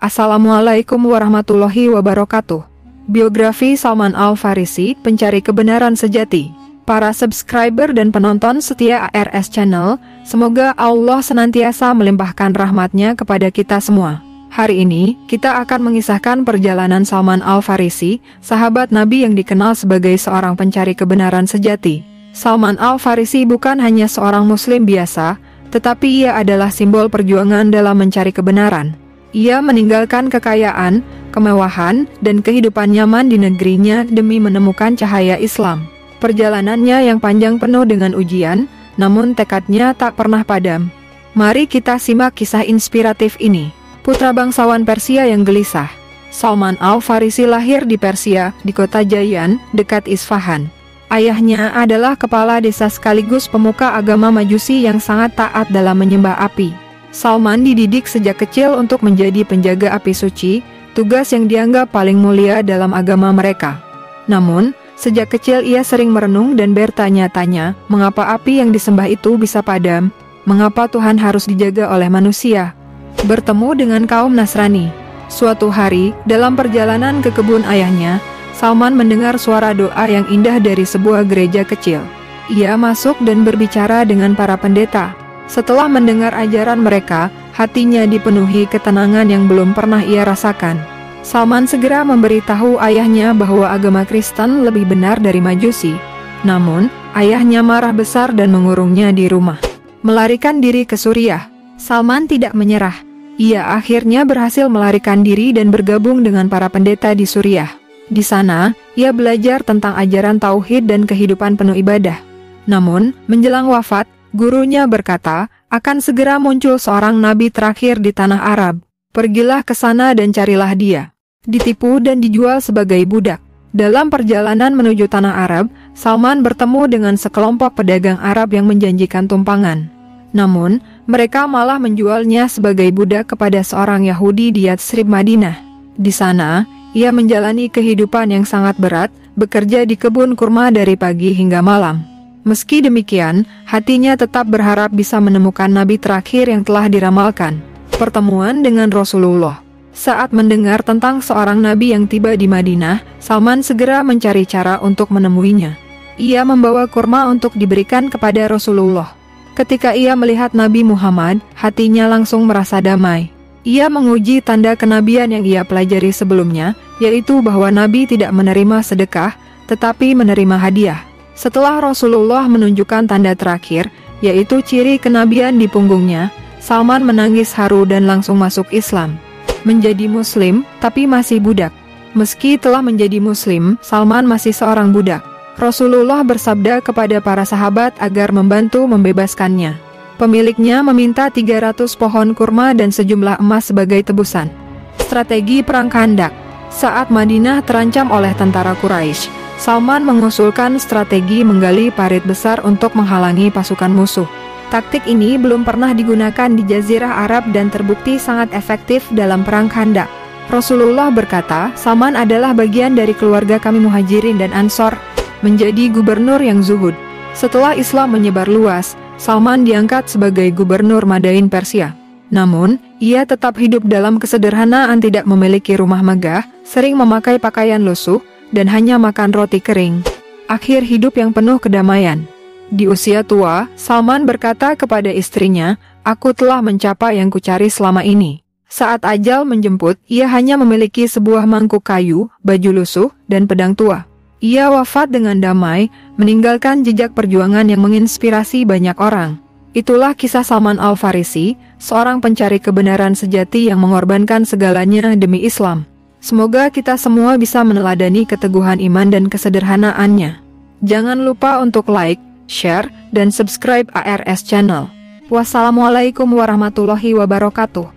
Assalamualaikum warahmatullahi wabarakatuh. Biografi Salman Al-Farisi, pencari kebenaran sejati. Para subscriber dan penonton setia ARS Channel, semoga Allah senantiasa melimpahkan rahmatnya kepada kita semua. Hari ini, kita akan mengisahkan perjalanan Salman Al-Farisi, sahabat Nabi yang dikenal sebagai seorang pencari kebenaran sejati. Salman Al-Farisi bukan hanya seorang muslim biasa, tetapi ia adalah simbol perjuangan dalam mencari kebenaran. Ia meninggalkan kekayaan, kemewahan, dan kehidupan nyaman di negerinya demi menemukan cahaya Islam. Perjalanannya yang panjang penuh dengan ujian, namun tekadnya tak pernah padam. Mari kita simak kisah inspiratif ini. Putra bangsawan Persia yang gelisah. Salman Al-Farisi lahir di Persia, di kota Jayan, dekat Isfahan. Ayahnya adalah kepala desa sekaligus pemuka agama Majusi yang sangat taat dalam menyembah api. Salman dididik sejak kecil untuk menjadi penjaga api suci, tugas yang dianggap paling mulia dalam agama mereka. Namun, sejak kecil ia sering merenung dan bertanya-tanya, mengapa api yang disembah itu bisa padam? Mengapa Tuhan harus dijaga oleh manusia? Bertemu dengan kaum Nasrani. Suatu hari, dalam perjalanan ke kebun ayahnya, Salman mendengar suara doa yang indah dari sebuah gereja kecil. Ia masuk dan berbicara dengan para pendeta. Setelah mendengar ajaran mereka, hatinya dipenuhi ketenangan yang belum pernah ia rasakan. Salman segera memberitahu ayahnya bahwa agama Kristen lebih benar dari Majusi. Namun, ayahnya marah besar dan mengurungnya di rumah. Melarikan diri ke Suriah, Salman tidak menyerah. Ia akhirnya berhasil melarikan diri dan bergabung dengan para pendeta di Suriah. Di sana, ia belajar tentang ajaran tauhid dan kehidupan penuh ibadah. Namun, menjelang wafat, gurunya berkata, akan segera muncul seorang nabi terakhir di tanah Arab. Pergilah ke sana dan carilah dia. Ditipu dan dijual sebagai budak. Dalam perjalanan menuju tanah Arab, Salman bertemu dengan sekelompok pedagang Arab yang menjanjikan tumpangan. Namun, mereka malah menjualnya sebagai budak kepada seorang Yahudi di Yatsrib, Madinah. Di sana, ia menjalani kehidupan yang sangat berat, bekerja di kebun kurma dari pagi hingga malam. Meski demikian, hatinya tetap berharap bisa menemukan nabi terakhir yang telah diramalkan. Pertemuan dengan Rasulullah. Saat mendengar tentang seorang nabi yang tiba di Madinah, Salman segera mencari cara untuk menemuinya. Ia membawa kurma untuk diberikan kepada Rasulullah. Ketika ia melihat Nabi Muhammad, hatinya langsung merasa damai. Ia menguji tanda kenabian yang ia pelajari sebelumnya, yaitu bahwa Nabi tidak menerima sedekah, tetapi menerima hadiah. Setelah Rasulullah menunjukkan tanda terakhir, yaitu ciri kenabian di punggungnya, Salman menangis haru dan langsung masuk Islam. Menjadi Muslim, tapi masih budak. Meski telah menjadi Muslim, Salman masih seorang budak. Rasulullah bersabda kepada para sahabat agar membantu membebaskannya. Pemiliknya meminta 300 pohon kurma dan sejumlah emas sebagai tebusan. Strategi Perang Khandak. Saat Madinah terancam oleh tentara Quraisy, Salman mengusulkan strategi menggali parit besar untuk menghalangi pasukan musuh. Taktik ini belum pernah digunakan di Jazirah Arab dan terbukti sangat efektif dalam Perang Khandak. Rasulullah berkata, Salman adalah bagian dari keluarga kami Muhajirin dan Ansor, menjadi gubernur yang zuhud. Setelah Islam menyebar luas, Salman diangkat sebagai gubernur Madain Persia. Namun, ia tetap hidup dalam kesederhanaan, tidak memiliki rumah megah, sering memakai pakaian lusuh, dan hanya makan roti kering. Akhir hidup yang penuh kedamaian. Di usia tua, Salman berkata kepada istrinya, aku telah mencapai yang kucari selama ini. Saat ajal menjemput, ia hanya memiliki sebuah mangkuk kayu, baju lusuh, dan pedang tua. Ia wafat dengan damai, meninggalkan jejak perjuangan yang menginspirasi banyak orang. Itulah kisah Salman Al-Farisi, seorang pencari kebenaran sejati yang mengorbankan segalanya demi Islam. Semoga kita semua bisa meneladani keteguhan iman dan kesederhanaannya. Jangan lupa untuk like, share, dan subscribe ARS Channel. Wassalamualaikum warahmatullahi wabarakatuh.